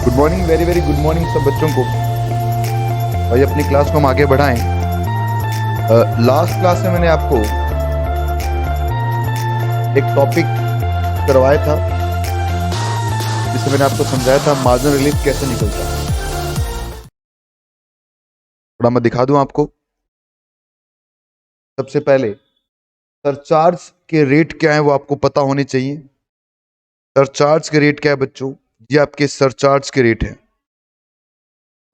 Good morning, very very good morning सब बच्चों को। भाई अपनी क्लास को हम आगे बढ़ाएं। लास्ट क्लास में मैंने आपको एक टॉपिक करवाया था जिसमें मैंने आपको समझाया था मार्जिनल रिलीफ कैसे निकलता है। थोड़ा मैं दिखा दूं आपको। सबसे पहले सरचार्ज के रेट क्या है वो आपको पता होने चाहिए। सरचार्ज के रेट क्या है बच्चों? ये आपके सरचार्ज के रेट है।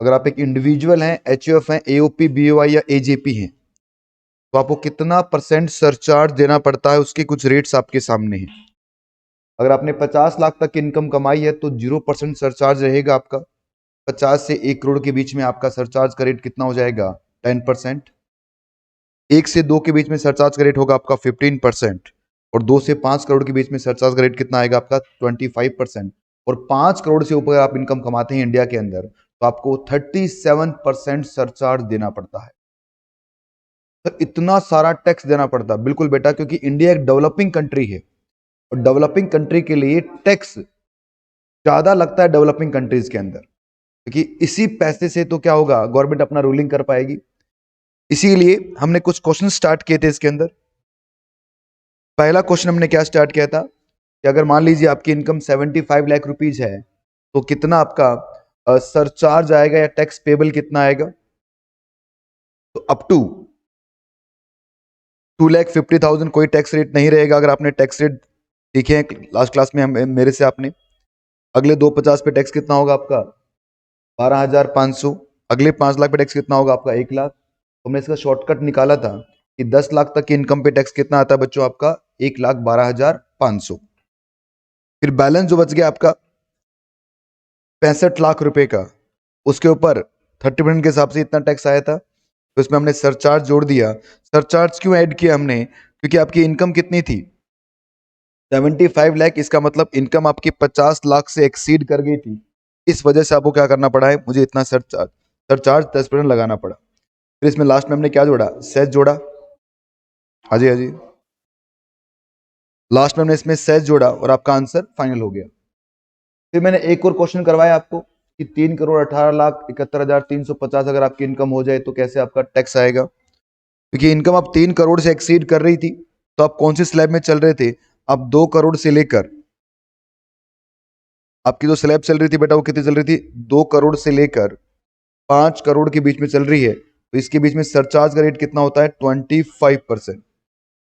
अगर आप एक इंडिविजुअल हैं, एचयूएफ हैं, एओपी, बीओआई या एजेपी हैं, तो आपको कितना परसेंट सरचार्ज देना पड़ता है, उसके कुछ रेट्स आपके सामने हैं। अगर आपने 50 लाख तक की इनकम कमाई है तो 0% सरचार्ज रहेगा आपका। 50 से 1 करोड़ के बीच में आपका सरचार्ज का रेट कितना हो जाएगा? 10%। 1 से 2 के बीच में सरचार्ज का रेट होगा आपका 15%। और 2 से 5 करोड़ के बीच में सरचार्ज का रेट कितना आएगा आपका? 25%। और 5 करोड़ से ऊपर आप इनकम कमाते हैं इंडिया के अंदर तो आपको 37% सरचार्ज देना पड़ता है। तो इतना सारा टैक्स देना पड़ता है। बिल्कुल बेटा, क्योंकि इंडिया एक डेवलपिंग कंट्री है और डेवलपिंग कंट्री के लिए टैक्स ज्यादा लगता है डेवलपिंग कंट्रीज के अंदर, क्योंकि इसी पैसे से तो क्या होगा, गवर्नमेंट अपना रूलिंग कर पाएगी। इसीलिए हमने कुछ क्वेश्चन स्टार्ट किए थे इसके अंदर। पहला क्वेश्चन हमने क्या स्टार्ट किया था कि अगर मान लीजिए आपकी इनकम 75 लाख रुपीज है तो कितना आपका सरचार्ज आएगा या टैक्स पेबल कितना आएगा? तो अप टू 2,50,000 कोई टैक्स रेट नहीं रहेगा। अगर आपने टैक्स रेट देखे हैं लास्ट क्लास में मेरे से आपने, अगले 250 पे टैक्स कितना होगा आपका? 12,500। अगले 5 लाख पे टैक्स कितना होगा आपका? 1 लाख। तो हमने इसका शॉर्टकट निकाला था कि 10 लाख तक की इनकम पे टैक्स कितना आता है बच्चों आपका? 1,12,500। फिर बैलेंस जो बच गया आपका 65 लाख रुपए का, उसके ऊपर 30% के हिसाब से इतना टैक्स आया था, तो इसमें हमने सरचार्ज जोड़ दिया। सरचार्ज क्यों ऐड किया हमने? क्योंकि आपकी इनकम कितनी थी? 75 लाख। इसका मतलब इनकम आपकी 50 लाख से एक्सीड कर गई थी। इस वजह से आपको क्या करना पड़ा है, मुझे इतना सरचार्ज सरचार्ज 10% लगाना पड़ा। फिर इसमें लास्ट में हमने क्या जोड़ा? सेस जोड़ा। हाँ जी, हाँ जी। लास्ट में हमने इसमें सेस जोड़ा और आपका आंसर फाइनल हो गया। फिर मैंने एक और क्वेश्चन करवाया आपको कि 3,18,71,350 अगर आपकी इनकम हो जाए तो कैसे आपका टैक्स आएगा। क्योंकि इनकम आप 3 करोड़ से एक्सीड कर रही थी, तो आप कौन सी स्लैब में चल रहे थे? आप 2 करोड़ से लेकर, आपकी जो स्लैब चल रही थी बेटा वो कितनी चल रही थी? 2 करोड़ से लेकर 5 करोड़ के बीच में चल रही है। तो इसके बीच में सरचार्ज का रेट कितना होता है? 25%।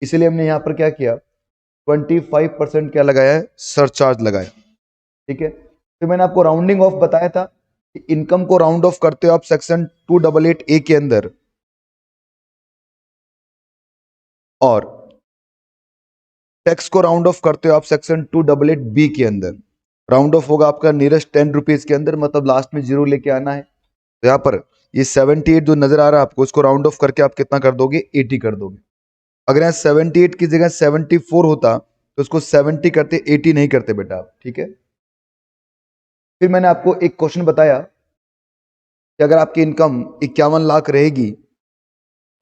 इसीलिए हमने यहां पर क्या किया? 25% क्या लगाया है? सरचार्ज लगाया। ठीक है। फिर मैंने आपको राउंडिंग ऑफ बताया था कि इनकम को राउंड ऑफ करते हो आप सेक्शन 288A के अंदर, और टैक्स को राउंड ऑफ करते हो आप सेक्शन 288B के अंदर। राउंड ऑफ होगा आपका नियरेस्ट 10 रुपीज के अंदर, मतलब लास्ट में जीरो लेके आना है। तो यहाँ पर ये 78 जो नजर आ रहा है आपको, इसको राउंड ऑफ करके आप कितना कर दोगे? 80 कर दोगे। अगर यहाँ 78 की जगह 74 होता तो उसको 70 करते, 80 नहीं करते बेटा आप। ठीक है। फिर मैंने आपको एक क्वेश्चन बताया कि अगर आपकी इनकम 51 लाख रहेगी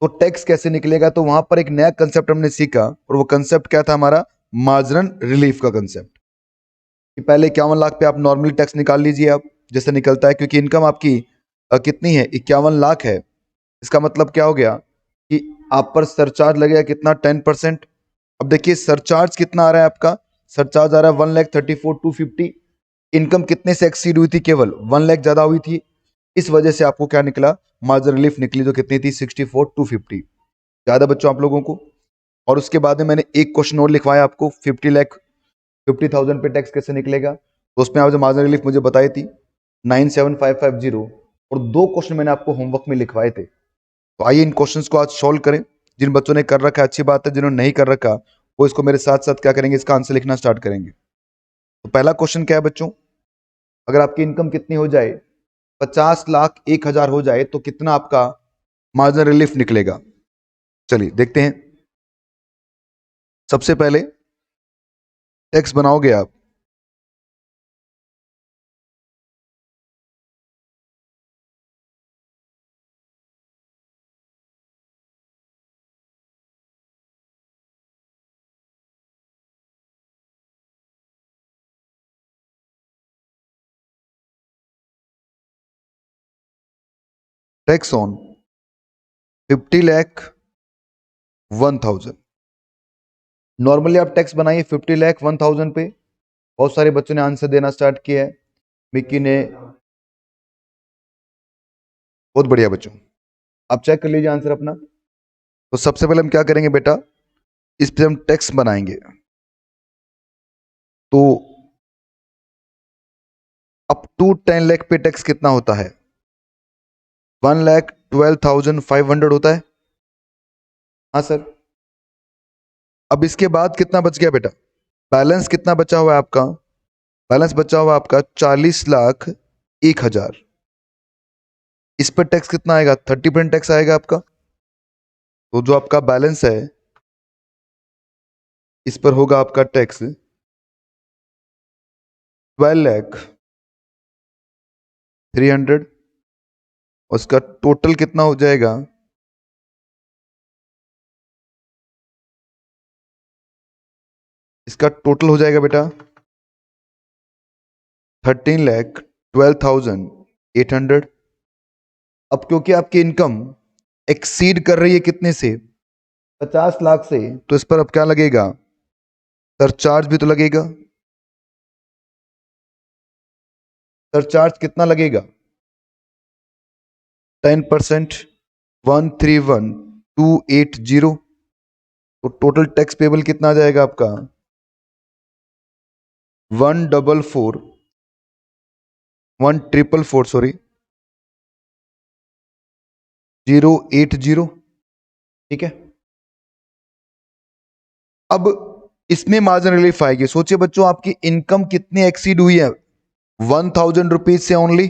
तो टैक्स कैसे निकलेगा। तो वहां पर एक नया कंसेप्ट हमने सीखा, और वो कंसेप्ट क्या था हमारा? मार्जिनल रिलीफ का कंसेप्ट। कि पहले 51 लाख पे आप नॉर्मली टैक्स निकाल लीजिए आप, जैसे निकलता है, क्योंकि इनकम आपकी कितनी है? 51 लाख है। इसका मतलब क्या हो गया कि आप पर सरचार्ज लगेगा कितना? 10%। अब देखिए सरचार्ज कितना आ रहा है आपका? सरचार्ज आ रहा है 1,34,250। इनकम कितने से एक्सीड हुई थी? केवल 1 लाख ज्यादा हुई थी। इस वजह से आपको क्या निकला? मार्जिनल रिलीफ निकली, जो कितनी थी? 64,250। ज्यादा बच्चों आप लोगों को। और उसके बाद में मैंने एक क्वेश्चन और लिखवाया आपको, 50,50,000 पे टैक्स कैसे निकलेगा। तो उसमें आप जो मार्जिनल रिलीफ मुझे बताई थी 97550, और 2 क्वेश्चन मैंने आपको होमवर्क में लिखवाए थे। तो आइए इन क्वेश्चंस को आज सॉल्व करें। जिन बच्चों ने कर रखा है अच्छी बात है, जिन्होंने नहीं कर रखा वो इसको मेरे साथ साथ क्या करेंगे? इसका आंसर लिखना स्टार्ट करेंगे। तो पहला क्वेश्चन क्या है बच्चों? अगर आपकी इनकम कितनी हो जाए? 50,01,000 हो जाए तो कितना आपका मार्जिनल रिलीफ निकलेगा? चलिए देखते हैं। सबसे पहले टैक्स बनाओगे आप। Tax on 50,01,000। नॉर्मली आप टैक्स बनाइए 50,01,000 पे। बहुत सारे बच्चों ने आंसर देना स्टार्ट किया है। मिक्की ने, बहुत बढ़िया बच्चों, आप चेक कर लीजिए आंसर अपना। तो सबसे पहले हम क्या करेंगे बेटा, इस पे हम टैक्स बनाएंगे। तो अप टू 10 लाख पे टैक्स कितना होता है? 1,12,500 होता है। हाँ सर। अब इसके बाद कितना बच गया बेटा? बैलेंस कितना बचा हुआ है आपका? बैलेंस बचा हुआ आपका 40,01,000। इस पर टैक्स कितना आएगा? 30% टैक्स आएगा आपका। तो जो आपका बैलेंस है इस पर होगा आपका टैक्स 12,03,000। उसका टोटल कितना हो जाएगा? इसका टोटल हो जाएगा बेटा 13,12,800। अब क्योंकि आपकी इनकम एक्सीड कर रही है कितने से? 50 लाख से, तो इस पर अब क्या लगेगा? सरचार्ज भी तो लगेगा। सरचार्ज कितना लगेगा? 10%, 131,280। तो टोटल टैक्स पेबल कितना आ जाएगा आपका? 1,444, सॉरी 080। ठीक है। अब इसमें मार्जिन रिलीफ आएगी। सोचिए बच्चों, आपकी इनकम कितनी एक्सीड हुई है? 1,000 रुपीज से ओनली।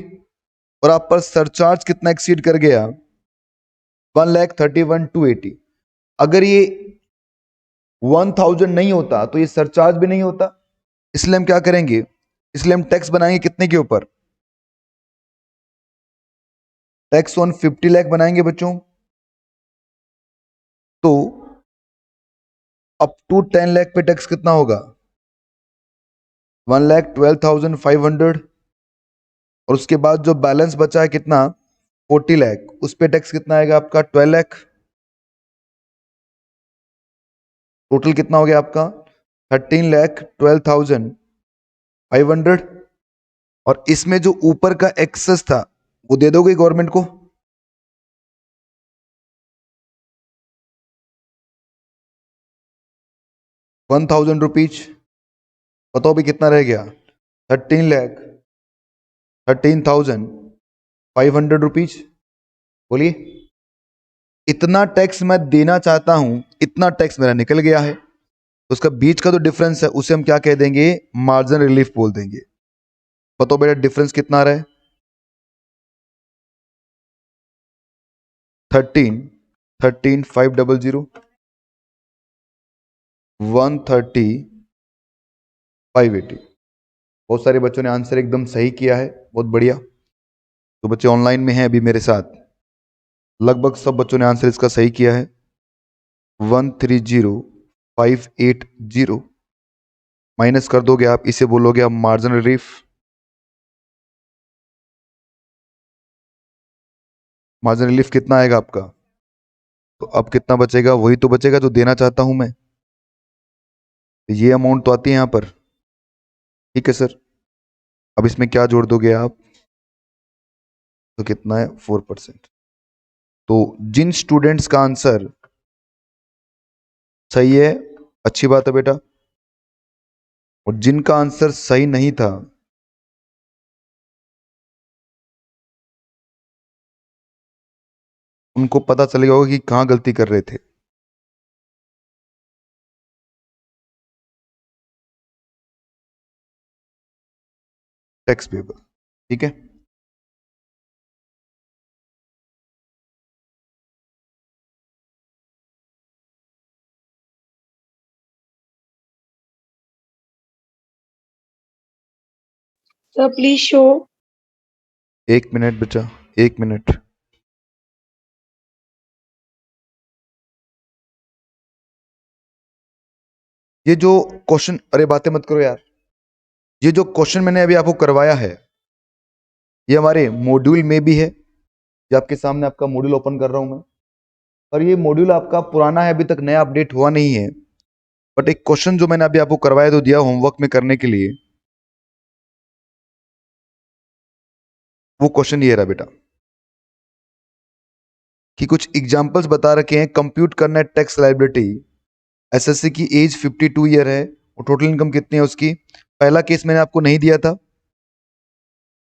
और आप पर सरचार्ज कितना एक्सीड कर गया? 1,31,280। अगर ये 1,000 नहीं होता तो ये सरचार्ज भी नहीं होता। इसलिए हम क्या करेंगे? इसलिए हम टैक्स बनाएंगे कितने के ऊपर? टैक्स ऑन 50 लाख बनाएंगे बच्चों। तो अप टू 10 लाख पे टैक्स कितना होगा? 1,12,500। और उसके बाद जो बैलेंस बचा है कितना? 40 लाख। उस पे टैक्स कितना आएगा आपका? 12 लाख। टोटल कितना हो गया आपका? 13,12,500। और इसमें जो ऊपर का एक्सेस था वो दे दोगे गवर्नमेंट को? ₹1,000। बताओ भी कितना रह गया? 13,13,500 रुपीज। बोलिए। इतना टैक्स मैं देना चाहता हूं, इतना टैक्स मेरा निकल गया है। तो उसका बीच का जो डिफरेंस है उसे हम क्या कह देंगे? मार्जिन रिलीफ बोल देंगे। बताओ बेटा डिफरेंस कितना आ रहा है? 13,13,500, 130,580। बहुत सारे बच्चों ने आंसर एकदम सही किया है, बहुत बढ़िया। तो बच्चे ऑनलाइन में हैं अभी मेरे साथ, लगभग सब बच्चों ने आंसर इसका सही किया है। 130,580 माइनस कर दोगे आप, इसे बोलोगे आप मार्जिन रिलीफ। मार्जिन रिलीफ कितना आएगा आपका? तो अब कितना बचेगा? वही तो बचेगा जो देना चाहता हूं मैं। ये अमाउंट तो आती है यहां पर। ठीक है सर। अब इसमें क्या जोड़ दोगे आप? तो कितना है? 4%। तो जिन स्टूडेंट्स का आंसर सही है, अच्छी बात है बेटा। और जिनका आंसर सही नहीं था, उनको पता चलेगा होगा कि कहां गलती कर रहे थे। Tax payable. ठीक है। Sir, please show. 1 मिनट बचा, 1 मिनट। ये जो क्वेश्चन, अरे बातें मत करो यार। ये जो क्वेश्चन मैंने अभी आपको करवाया है ये हमारे मॉड्यूल में भी है ये आपके सामने आपका मॉड्यूल ओपन कर रहा हूं मैं, और ये मॉड्यूल आपका पुराना है, अभी तक नया अपडेट हुआ नहीं है। बट एक क्वेश्चन जो मैंने अभी आपको करवाया तो दिया होमवर्क में करने के लिए, वो क्वेश्चन ये रहा बेटा कि कुछ एग्जांपल्स बता रखे हैं, कंप्यूट करना है टैक्स लायबिलिटी। एसएससी की एज 52 ईयर है और टोटल इनकम कितनी है उसकी। पहला केस मैंने आपको नहीं दिया था,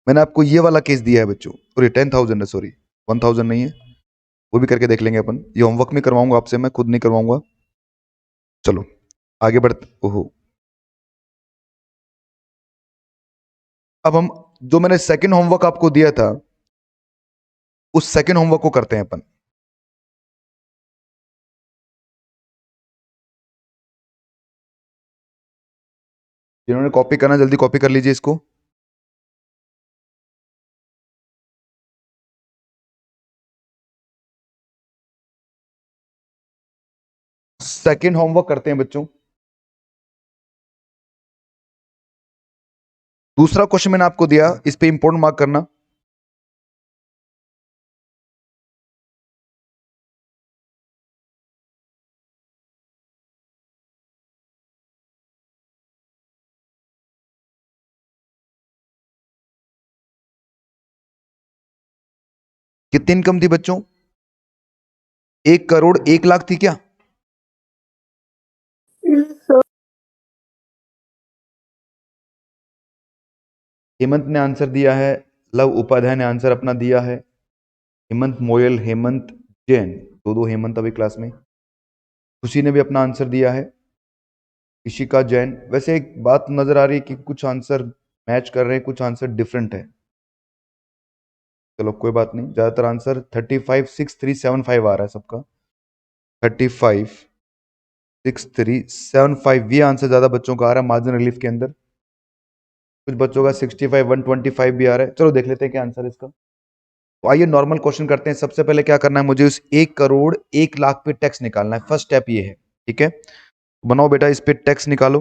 मैंने आपको ये वाला केस दिया है बच्चों, सॉरी 10,000 है, सॉरी 1,000 नहीं है, वो भी करके देख लेंगे अपन। ये होमवर्क में करवाऊंगा आपसे, मैं खुद नहीं करवाऊंगा। चलो आगे बढ़ते। ओहो, अब हम जो मैंने सेकंड होमवर्क आपको दिया था उस सेकंड होमवर्क को करते हैं अपन। जिन्होंने कॉपी करना जल्दी कॉपी कर लीजिए इसको। सेकंड होमवर्क करते हैं बच्चों। दूसरा क्वेश्चन मैंने आपको दिया, इस पे इंपॉर्टेंट मार्क करना। कितनी इनकम थी बच्चों? 1,01,00,000 थी क्या? Yes, sir. हेमंत ने आंसर दिया है, लव उपाध्याय ने आंसर अपना दिया है, हेमंत मोयल, हेमंत जैन, दो दो हेमंत अभी क्लास में। खुशी ने भी अपना आंसर दिया है, इशिका जैन। वैसे एक बात नजर आ रही है कि कुछ आंसर मैच कर रहे हैं, कुछ आंसर डिफरेंट है। चलो कोई बात नहीं, ज्यादातर आंसर 35,6375 आ रहा है सबका। 35,6375 ये आंसर ज्यादा बच्चों का आ रहा है मार्जिन रिलीफ के अंदर। कुछ बच्चों का 65,125 भी आ रहा है। चलो देख लेते हैं क्या आंसर है इसका। तो आइए नॉर्मल क्वेश्चन करते हैं। सबसे पहले क्या करना है, मुझे उस 1,01,00,000 पे टैक्स निकालना है। फर्स्ट स्टेप ये है, ठीक है। बनाओ बेटा, इस पे टैक्स निकालो।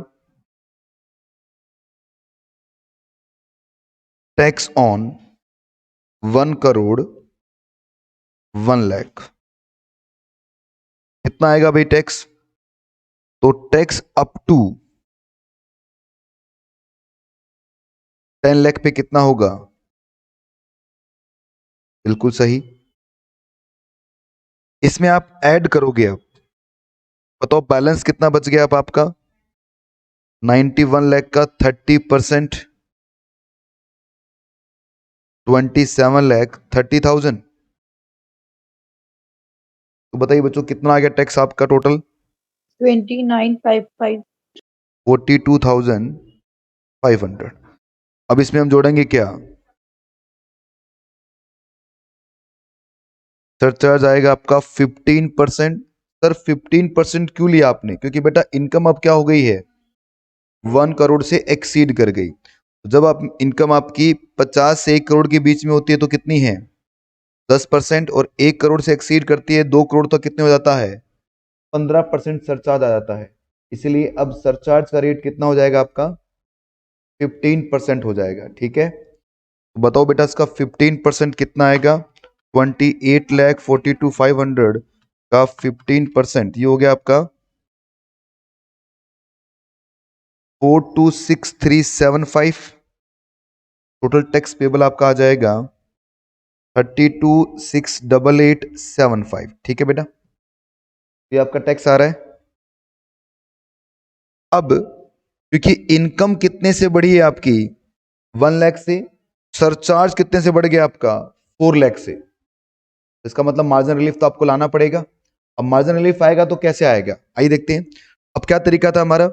टैक्स ऑन 1,01,00,000 कितना आएगा भाई टैक्स? तो टैक्स अप टू 10 लाख पे कितना होगा? बिल्कुल सही। इसमें आप ऐड करोगे, अब बताओ बैलेंस कितना बच गया अब आपका? 91 लाख का 30%, 27,30,000। तो बताइए बच्चों कितना आ गया टैक्स आपका टोटल? 2955. 42,500। अब इसमें हम जोड़ेंगे क्या? सरचार्ज आएगा आपका 15%। सर 15% क्यों लिया आपने? क्योंकि बेटा इनकम अब क्या हो गई है, 1 करोड़ से एक्सीड कर गई। जब आप इनकम आपकी 50 से 1 करोड़ के बीच में होती है तो कितनी है, 10%, और 1 करोड़ से एक्सीड करती है 2 करोड़ तो कितने हो जाता है, 15% सरचार्ज आ जाता है। इसलिए अब सरचार्ज का रेट कितना हो जाएगा आपका, 15% हो जाएगा, ठीक है। तो बताओ बेटा इसका 15% कितना आएगा? 28,42,500 का 15%, ये हो गया आपका 426,375। टोटल टैक्स पेबल आपका आ जाएगा 32,688,75, ठीक है बेटा, ये आपका टैक्स आ रहा है। अब क्योंकि इनकम कितने से बढ़ी है आपकी, 1 लाख से, सरचार्ज कितने से बढ़ गया आपका, 4 लाख से। इसका मतलब मार्जिन रिलीफ तो आपको लाना पड़ेगा। अब मार्जिन रिलीफ आएगा तो कैसे आएगा, आइए देखते हैं। अब क्या तरीका था हमारा,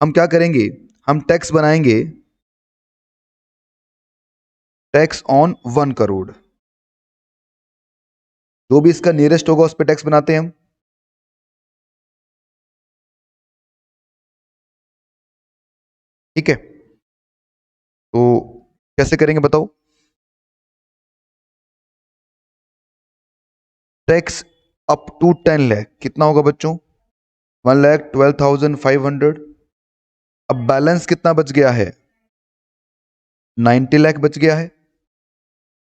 हम क्या करेंगे, हम टैक्स बनाएंगे, टैक्स ऑन 1 करोड़, जो भी इसका नियरेस्ट होगा उस पर टैक्स बनाते हैं हम। ठीक है, तो कैसे करेंगे बताओ। टैक्स अप टू 10 लाख कितना होगा बच्चों, 1,12,500। अब बैलेंस कितना बच गया है, 90 लाख बच गया है।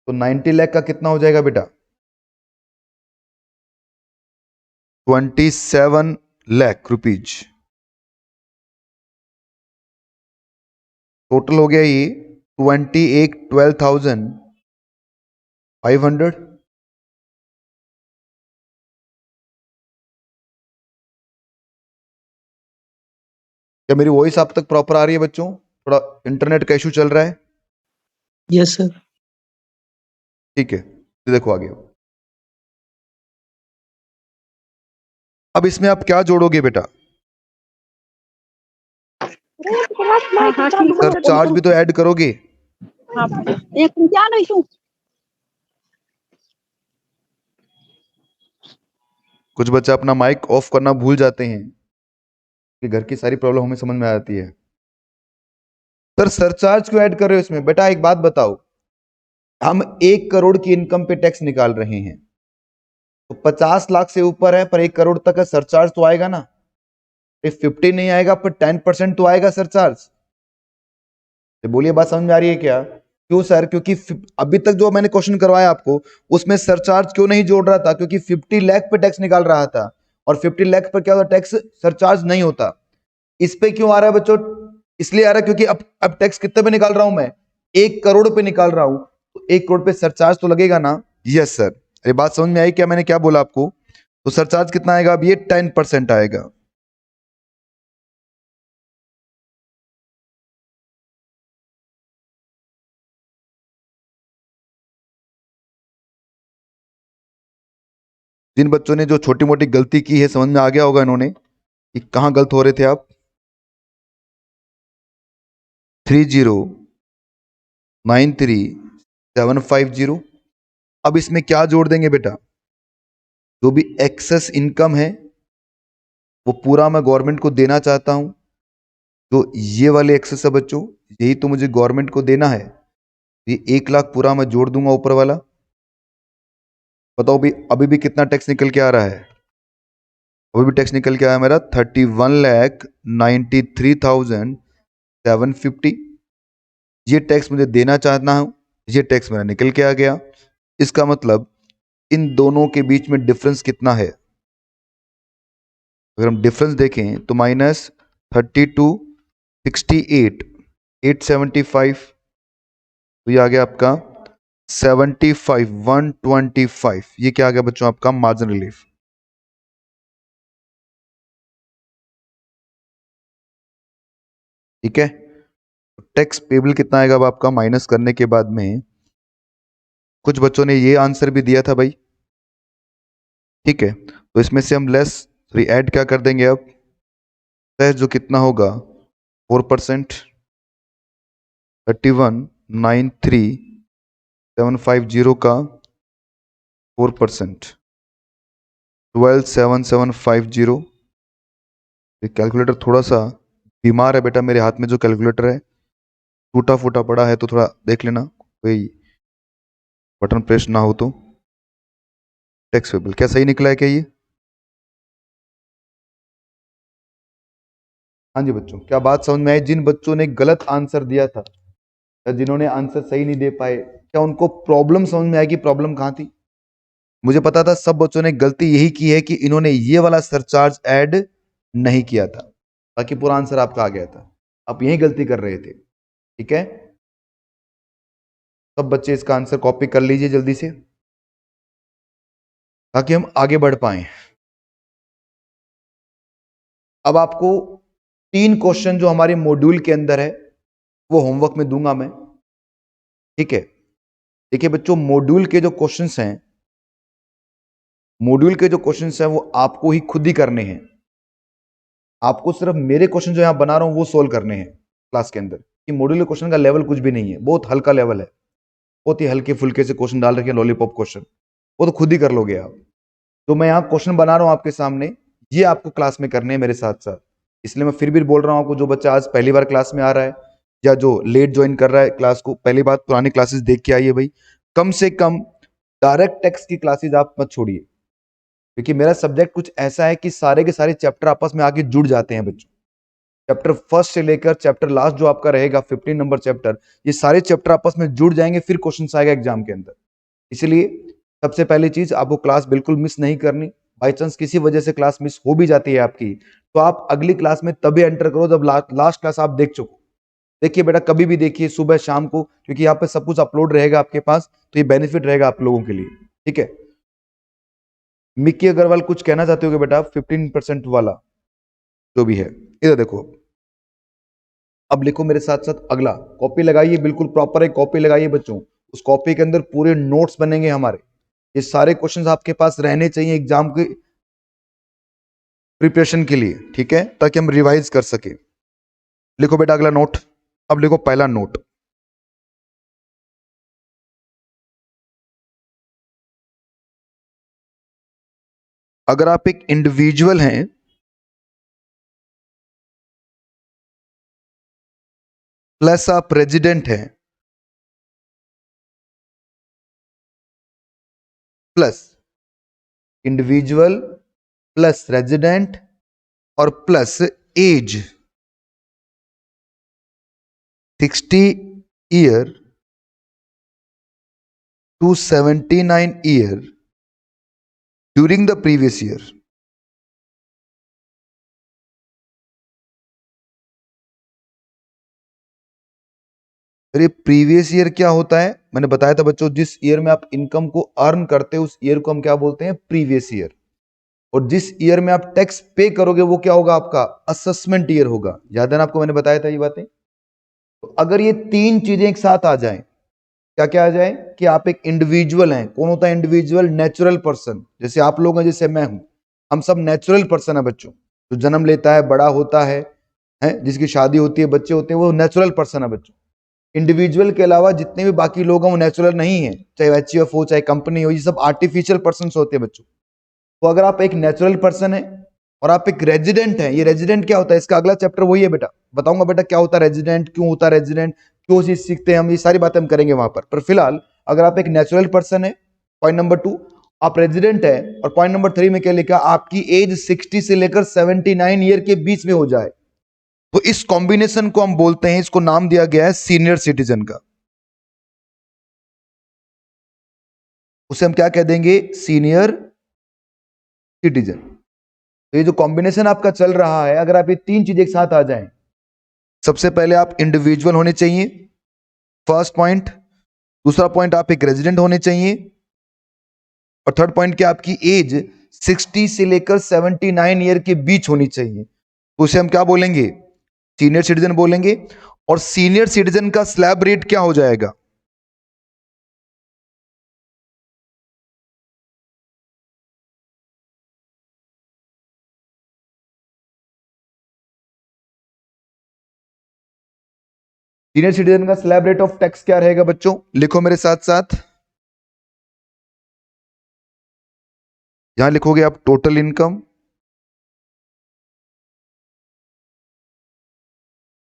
तो 90 लाख का कितना हो जाएगा बेटा, 27 लाख रुपीज। टोटल हो गया ये 12,500। क्या मेरी वॉइस आप तक प्रॉपर आ रही है बच्चों? थोड़ा इंटरनेट का इशू चल रहा है। Yes, sir. ठीक है, तो देखो आगे। अब इसमें आप क्या जोड़ोगे बेटा? सर चार्ज भी तो ऐड करोगे। कुछ बच्चे अपना माइक ऑफ करना भूल जाते हैं कि घर की सारी प्रॉब्लम हमें समझ में आ जाती है। सर सरचार्ज क्यों ऐड कर रहे हो इसमें? बेटा एक बात बताओ, हम 1 करोड़ की इनकम पे टैक्स निकाल रहे हैं, तो 50 लाख से ऊपर है पर 1 करोड़ तक का सरचार्ज तो आएगा ना। 50 नहीं आएगा पर 10% तो आएगा सरचार्ज। तो बोलिए बात समझ में आ रही है क्या? क्यों सर? क्योंकि अभी तक जो मैंने क्वेश्चन करवाया आपको उसमें सरचार्ज क्यों नहीं जोड़ रहा था? क्योंकि 50 लाख पे टैक्स निकाल रहा था और 50 लाख पर क्या होता? टैक्स सरचार्ज नहीं होता। इस पे क्यों आ रहा है बच्चों? इसलिए आ रहा है क्योंकि अब टैक्स कितने पे निकाल रहा हूं मैं? 1 करोड़ पे निकाल रहा हूं, तो 1 करोड़ पे सरचार्ज तो लगेगा ना। Yes sir. अरे बात समझ में आई क्या? मैंने क्या बोला आपको? तो सरचार्ज कितना आएगा? अब ये 10% आएगा। जिन बच्चों ने जो छोटी मोटी गलती की है समझ में आ गया होगा इन्होंने कि कहां गलत हो रहे थे आप। 3093750। अब इसमें क्या जोड़ देंगे बेटा? जो भी एक्सेस इनकम है वो पूरा मैं गवर्नमेंट को देना चाहता हूं। तो ये वाले एक्सेस है बच्चों, यही तो मुझे गवर्नमेंट को देना है। ये 1 लाख पूरा मैं जोड़ दूंगा ऊपर वाला। बताओ भी अभी भी कितना टैक्स निकल के आ रहा है? अभी भी टैक्स निकल के आया मेरा 31,93,750। ये टैक्स मुझे देना चाहता हूं, ये टैक्स मेरा निकल के आ गया। इसका मतलब इन दोनों के बीच में डिफरेंस कितना है? अगर हम डिफरेंस देखें तो -32, 68, 875, तो ये आ गया आपका 75, 125। ये क्या आ गया बच्चों? आपका मार्जिन रिलीफ। ठीक है, टैक्स पेबल कितना आएगा अब आपका माइनस करने के बाद में? कुछ बच्चों ने ये आंसर भी दिया था भाई। ठीक है, तो इसमें से हम लेस ऐड क्या कर देंगे अब? जो कितना होगा 4%, 31,93,750 का 4%, 12,750। कैलकुलेटर थोड़ा सा बीमार है बेटा, मेरे हाथ में जो कैलकुलेटर है टूटा फूटा पड़ा है, तो थोड़ा देख लेना कोई बटन प्रेस ना हो तो। टैक्स पेबल क्या सही निकला है क्या ये? हाँ जी बच्चों, क्या बात समझ में आई? जिन बच्चों ने गलत आंसर दिया था या जिन्होंने आंसर सही नहीं दे पाए, क्या उनको प्रॉब्लम समझ में आएगी? प्रॉब्लम कहाँ थी? मुझे पता था सब बच्चों ने गलती यही की है कि इन्होंने ये वाला सरचार्ज ऐड नहीं किया था, बाकी पूरा आंसर आपका आ गया था। आप यही गलती कर रहे थे। ठीक है, सब बच्चे इसका आंसर कॉपी कर लीजिए जल्दी से ताकि हम आगे बढ़ पाए। अब आपको 3 क्वेश्चन जो हमारे मॉड्यूल के अंदर है वो होमवर्क में दूंगा मैं। ठीक है, देखिए बच्चों, मॉड्यूल के जो क्वेश्चंस हैं, मॉड्यूल के जो क्वेश्चंस हैं वो आपको ही खुद ही करने हैं। आपको सिर्फ मेरे क्वेश्चन जो यहां बना रहा हूं वो सोल्व करने हैं क्लास के अंदर। कि मॉड्यूल के क्वेश्चन का लेवल कुछ भी नहीं है, बहुत हल्का लेवल है, बहुत ही हल्के फुल्के से क्वेश्चन डाल रखे हैं, लॉलीपॉप क्वेश्चन, वो तो खुद ही कर लोगे आप। तो मैं यहाँ क्वेश्चन बना रहा हूँ आपके सामने, ये आपको क्लास में करने हैं मेरे साथ साथ। इसलिए मैं फिर भी बोल रहा हूँ आपको, जो बच्चा आज पहली बार क्लास में आ रहा है या जो लेट ज्वाइन कर रहा है क्लास को, पहली बात पुरानी क्लासेस देख के आइए भाई। कम से कम डायरेक्ट टेक्स्ट की क्लासेस आप मत छोड़िए, क्योंकि मेरा सब्जेक्ट कुछ ऐसा है कि सारे के सारे चैप्टर आपस में आके जुड़ जाते हैं बच्चों। चैप्टर फर्स्ट से लेकर चैप्टर लास्ट जो आपका रहेगा 15 नंबर चैप्टर, ये सारे चैप्टर आपस में जुड़ जाएंगे, फिर क्वेश्चन आएगा एग्जाम के अंदर। इसलिए सबसे पहली चीज, आपको क्लास बिल्कुल मिस नहीं करनी, बाई चांस किसी वजह से क्लास मिस हो भी जाती है आपकी, तो आप अगली क्लास में तभी एंटर करो जब लास्ट क्लास आप देख चुको। देखिए बेटा, कभी भी देखिए सुबह शाम को, क्योंकि यहाँ पे सब कुछ अपलोड रहेगा आपके पास, तो ये बेनिफिट रहेगा आप लोगों के लिए। ठीक है, मिक्की अग्रवाल कुछ कहना चाहते हो बेटा? 15% वाला जो भी है, इधर देखो। अब लिखो मेरे साथ साथ अगला, कॉपी लगाइए, बिल्कुल प्रॉपर एक कॉपी लगाइए बच्चों। उस कॉपी के अंदर पूरे नोट्स बनेंगे हमारे, ये सारे क्वेश्चंस आपके पास रहने चाहिए एग्जाम के प्रिपरेशन के लिए, ठीक है, ताकि हम रिवाइज कर सके। लिखो बेटा अगला नोट। अब लिखो पहला नोट, अगर आप एक इंडिविजुअल हैं प्लस आप रेजिडेंट हैं, प्लस इंडिविजुअल प्लस रेजिडेंट और plus age 60 year to 79 year during the previous year. अरे प्रीवियस ईयर क्या होता है? मैंने बताया था बच्चों, जिस ईयर में आप इनकम को अर्न करते हो उस ईयर को हम क्या बोलते हैं? Previous year. और जिस ईयर में आप टैक्स पे करोगे वो क्या होगा? आपका असेसमेंट ईयर होगा। याद है ना आपको, मैंने बताया था ये बातें। तो अगर ये तीन चीजें एक साथ आ जाएं, क्या क्या आ जाए? कि आप एक इंडिविजुअल हैं। कौन होता है इंडिविजुअल? नेचुरल पर्सन, जैसे आप लोग हैं, जैसे मैं हूं, हम सब नेचुरल पर्सन है बच्चों। जो जन्म लेता है, बड़ा होता है, जिसकी शादी होती है, बच्चे होते हैं, वो नेचुरल पर्सन है बच्चों। इंडिविजुअल के अलावा जितने भी बाकी लोग हैं वो नेचुरल नहीं है, चाहे एचयूएफ हो, चाहे कंपनी हो, ये सब आर्टिफिशियल पर्सन होते हैं बच्चों। तो अगर आप एक नेचुरल पर्सन है और आप एक रेजिडेंट है, ये रेजिडेंट क्या होता है? इसका अगला चैप्टर वही है बेटा, बताऊंगा बेटा क्या होता है रेजिडेंट, क्यों होता है रेजिडेंट, क्यों चीज सीखते हैं हम, ये सारी बातें हम करेंगे वहां पर फिलहाल अगर आप एक नेचुरल पर्सन है, पॉइंट नंबर 2, आप रेजिडेंट है, और पॉइंट नंबर 3 में क्या लिखा? आपकी एज 60 से लेकर 79 ईयर के बीच में हो जाए, तो इस कॉम्बिनेशन को हम बोलते हैं, इसको नाम दिया गया है सीनियर सिटीजन का। उसे हम क्या कह देंगे? Senior citizen. तो ये जो कॉम्बिनेशन आपका चल रहा है, अगर आप ये तीन चीजें एक साथ आ जाएं, सबसे पहले आप इंडिविजुअल होने चाहिए, फर्स्ट पॉइंट। दूसरा पॉइंट, आप एक रेजिडेंट होने चाहिए, और थर्ड पॉइंट क्या? आपकी एज 60 से लेकर 79 ईयर के बीच होनी चाहिए, तो उसे हम क्या बोलेंगे? सीनियर सिटीजन बोलेंगे। और सीनियर सिटीजन का स्लैब रेट क्या हो जाएगा? सीनियर सिटीजन का स्लैब रेट ऑफ टैक्स क्या रहेगा बच्चों? लिखो मेरे साथ साथ, यहां लिखोगे आप टोटल इनकम,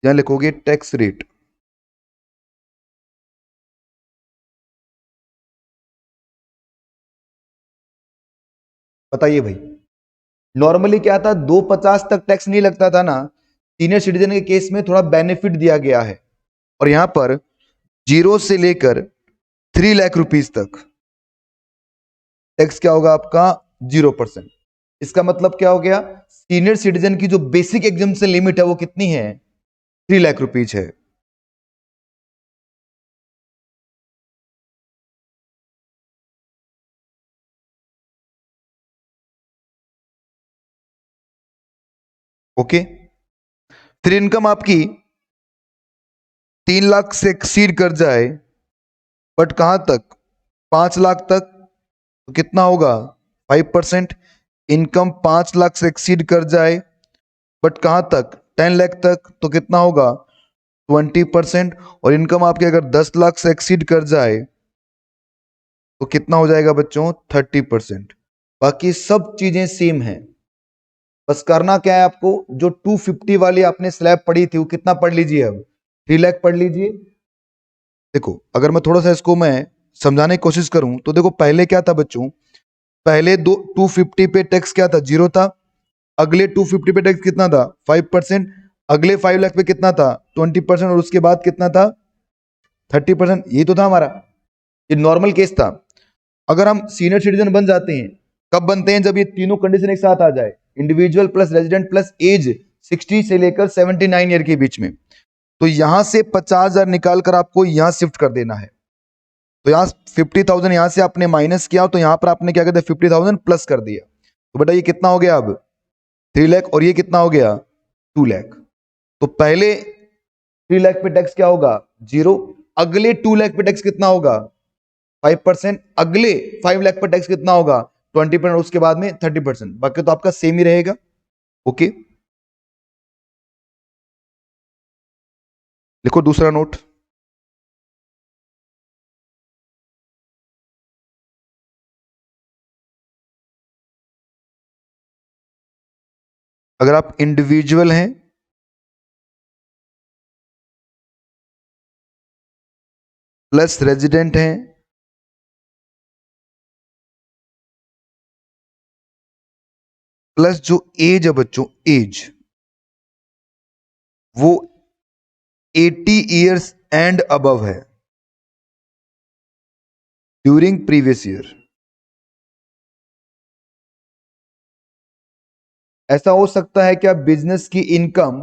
यहां लिखोगे टैक्स रेट। बताइए भाई, नॉर्मली क्या था? 250 तक टैक्स नहीं लगता था ना, सीनियर सिटीजन के केस में थोड़ा बेनिफिट दिया गया है, और यहां पर 0 से लेकर 3 लाख रुपीस तक टैक्स क्या होगा आपका? 0%। इसका मतलब क्या हो गया? सीनियर सिटीजन की जो बेसिक एग्जाम्पशन लिमिट है वो कितनी है? 3 लाख रुपीज है। ओके, फिर इनकम आपकी 3 लाख से एक्सीड कर जाए, बट कहां तक? 5 लाख तक, तो कितना होगा? 5%। इनकम 5 लाख से एक्सीड कर जाए, बट कहां तक? 10 लाख तक, तो कितना होगा? 20%। और इनकम आपके अगर 10 लाख से एक्सीड कर जाए तो कितना हो जाएगा बच्चों? 30%। बाकी सब चीजें सेम है, बस करना क्या है आपको? जो 250 वाली आपने स्लैब पढ़ी थी वो कितना पढ़ लीजिए, अब 3 लाख पढ़ लीजिए। देखो अगर मैं थोड़ा सा इसको मैं समझाने की कोशिश करूं, तो देखो पहले क्या था बच्चों? पहले 250 पे टैक्स क्या था? 0 था। अगले 250 पे टैक्स कितना था? 5%। अगले 5 लाख पे कितना था? 20%। और उसके बाद कितना था? 30%। ये तो था हमारा, ये नॉर्मल केस था। अगर हम सीनियर सिटीजन बन जाते हैं कब बनते हैं? जब ये तीनों कंडीशन एक साथ आ जाए, individual plus resident plus age 60 से लेकर 79 ईयर के बीच में। तो यहां से 50,000 निकाल कर आपको यहां शिफ्ट कर देना है। तो यहाँ 50,000 यहां से आपने माइनस किया, तो यहां पर आपने क्या कहते हैं 50,000 प्लस कर दिया। तो बेटा ये कितना हो गया अब 3 लाख, और ये कितना हो गया 2 लाख। तो पहले 3 लाख पे टैक्स क्या होगा 0, अगले 2 लाख पे टैक्स कितना होगा 5%, अगले 5 लाख पे टैक्स कितना होगा 20%, उसके बाद में 30%। बाकी तो आपका सेम ही रहेगा। ओके, लिखो दूसरा नोट। अगर आप इंडिविजुअल हैं प्लस रेजिडेंट हैं प्लस जो एज है बच्चों, एज वो 80 इयर्स एंड अबव है ड्यूरिंग प्रीवियस ईयर। ऐसा हो सकता है कि आप बिजनेस की इनकम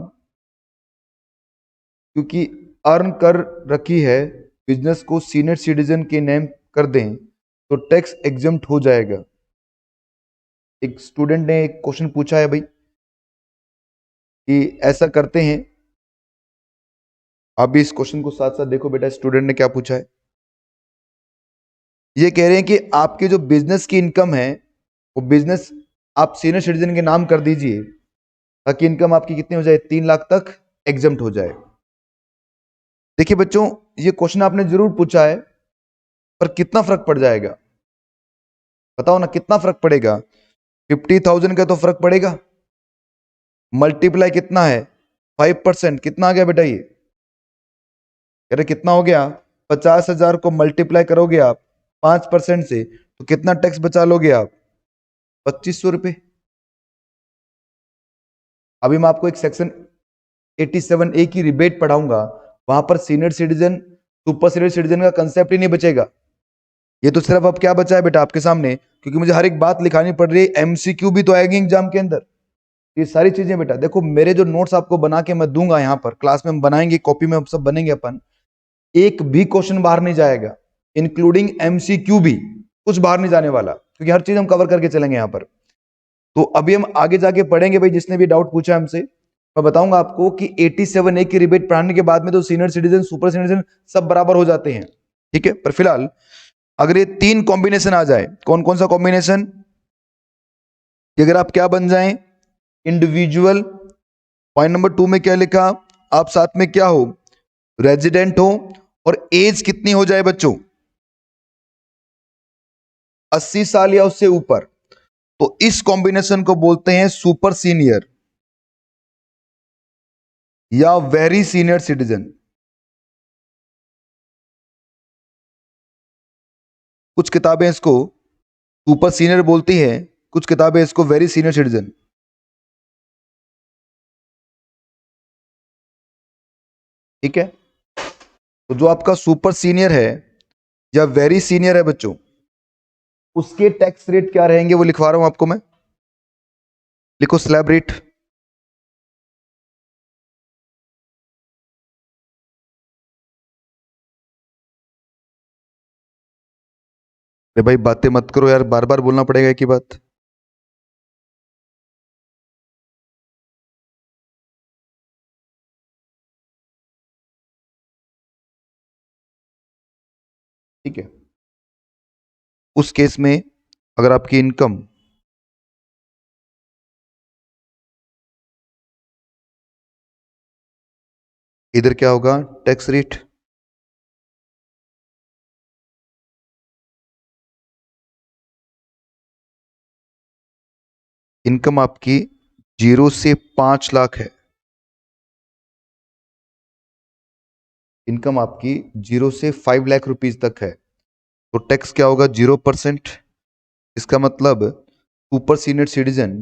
क्योंकि अर्न कर रखी है, बिजनेस को सीनियर सिटीजन के नेम कर दें तो टैक्स एग्जम्प्ट हो जाएगा। एक स्टूडेंट ने एक क्वेश्चन पूछा है भाई कि ऐसा करते हैं। आप भी इस क्वेश्चन को साथ साथ देखो बेटा, स्टूडेंट ने क्या पूछा है। ये कह रहे हैं कि आपकी जो बिजनेस की इनकम है वो बिजनेस आप सीनियर सिटीजन के नाम कर दीजिए ताकि इनकम आपकी कितनी हो जाए 3 लाख तक एग्जम्प्ट हो जाए। देखिए बच्चों, ये क्वेश्चन आपने जरूर पूछा है, पर कितना फर्क पड़ जाएगा बताओ ना, कितना फर्क पड़ेगा? 50,000 का तो फर्क पड़ेगा, मल्टीप्लाई कितना है 5%, कितना आ गया बेटा ये? कह रहे कितना हो गया? 50,000 को मल्टीप्लाई करोगे आप 5% से तो कितना टैक्स बचा लोगे आप? 2,500 रुपए। अभी मैं आपको एक सेक्शन 87A की रिबेट पढ़ाऊंगा, वहां पर senior citizen super senior citizen का कंसेप्ट ही नहीं बचेगा। ये तो सिर्फ अब क्या बचा है बेटा आपके सामने, क्योंकि मुझे हर एक बात लिखानी पड़ रही है, एमसीक्यू भी तो आएगी एग्जाम के अंदर। ये सारी चीजें बेटा देखो, मेरे जो नोट्स आपको बना के मैं दूंगा यहाँ पर क्लास में हम बनाएंगे, कॉपी में सब बनेंगे अपन, एक भी क्वेश्चन बाहर नहीं जाएगा, इंक्लूडिंग एमसीक्यू भी कुछ बाहर नहीं जाने वाला, क्योंकि हर चीज हम कवर करके चलेंगे यहाँ पर। तो अभी हम आगे जाके पढ़ेंगे भाई, जिसने भी डाउट पूछा हमसे मैं बताऊंगा आपको कि 87A की रिबेट पढ़ाने के बाद में तो senior citizen super senior citizen सब बराबर हो जाते हैं, ठीक है। पर फिलहाल अगर ये 3 कॉम्बिनेशन आ जाए, कौन कौन सा कॉम्बिनेशन? कि अगर आप क्या बन जाएं इंडिविजुअल, पॉइंट नंबर 2 में क्या लिखा, आप साथ में क्या हो रेजिडेंट हो, और एज कितनी हो जाए बच्चों 80 साल या उससे ऊपर, तो इस कॉम्बिनेशन को बोलते हैं सुपर सीनियर या वेरी सीनियर सिटीजन। कुछ किताबें इसको सुपर सीनियर बोलती हैं, कुछ किताबें इसको वेरी सीनियर सिटीजन। ठीक है, तो जो आपका सुपर सीनियर है या वेरी सीनियर है बच्चों, उसके टैक्स रेट क्या रहेंगे वो लिखवा रहा हूं आपको मैं। लिखो स्लैब रेट। अरे भाई बातें मत करो यार, बार बार बोलना पड़ेगा एक ही बात। ठीक है, उस केस में अगर आपकी इनकम इधर क्या होगा टैक्स रेट, इनकम आपकी 0 से 5 लाख है, इनकम आपकी 0 से 5 लाख रुपीज तक है, तो टैक्स क्या होगा 0%। इसका मतलब सुपर सीनियर सिटीजन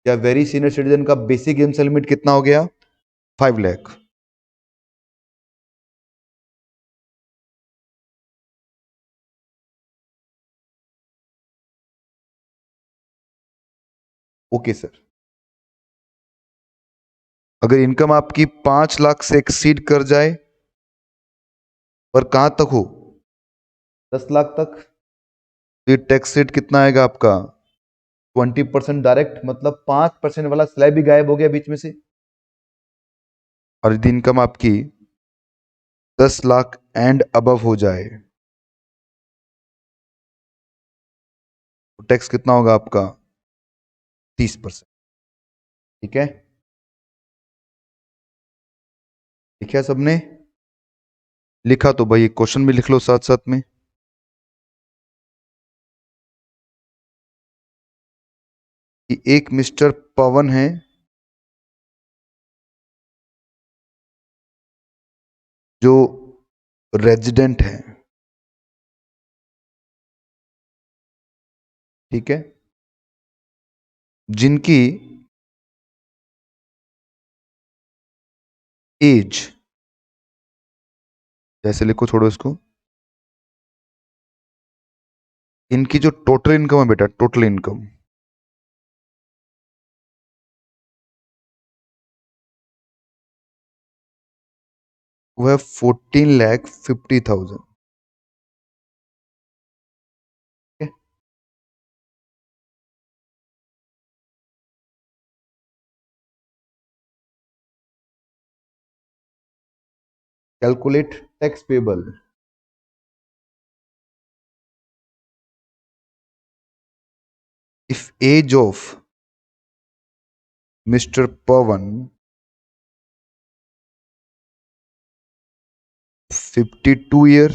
या वेरी सीनियर सिटीजन का बेसिक इनकम लिमिट कितना हो गया 5 लाख। Okay sir. अगर इनकम आपकी 5 लाख से एक्सीड कर जाए और कहां तक हो, 10 लाख तक, तो ये टैक्स रेट कितना आएगा आपका? 20% डायरेक्ट, मतलब 5% वाला स्लैब भी गायब हो गया बीच में से। और यदि इनकम आपकी 10 लाख एंड अबव हो जाए तो टैक्स कितना होगा आपका? 30%। ठीक है, लिखा सबने? लिखा तो भाई एक क्वेश्चन भी लिख लो साथ साथ में। कि एक मिस्टर पवन है जो रेजिडेंट है, ठीक है, जिनकी एज, जैसे लिखो, छोड़ो इसको, इनकी जो टोटल इनकम है बेटा, टोटल इनकम वो है 14,50,000। Calculate tax payable. If age of mister Pawan 52 year,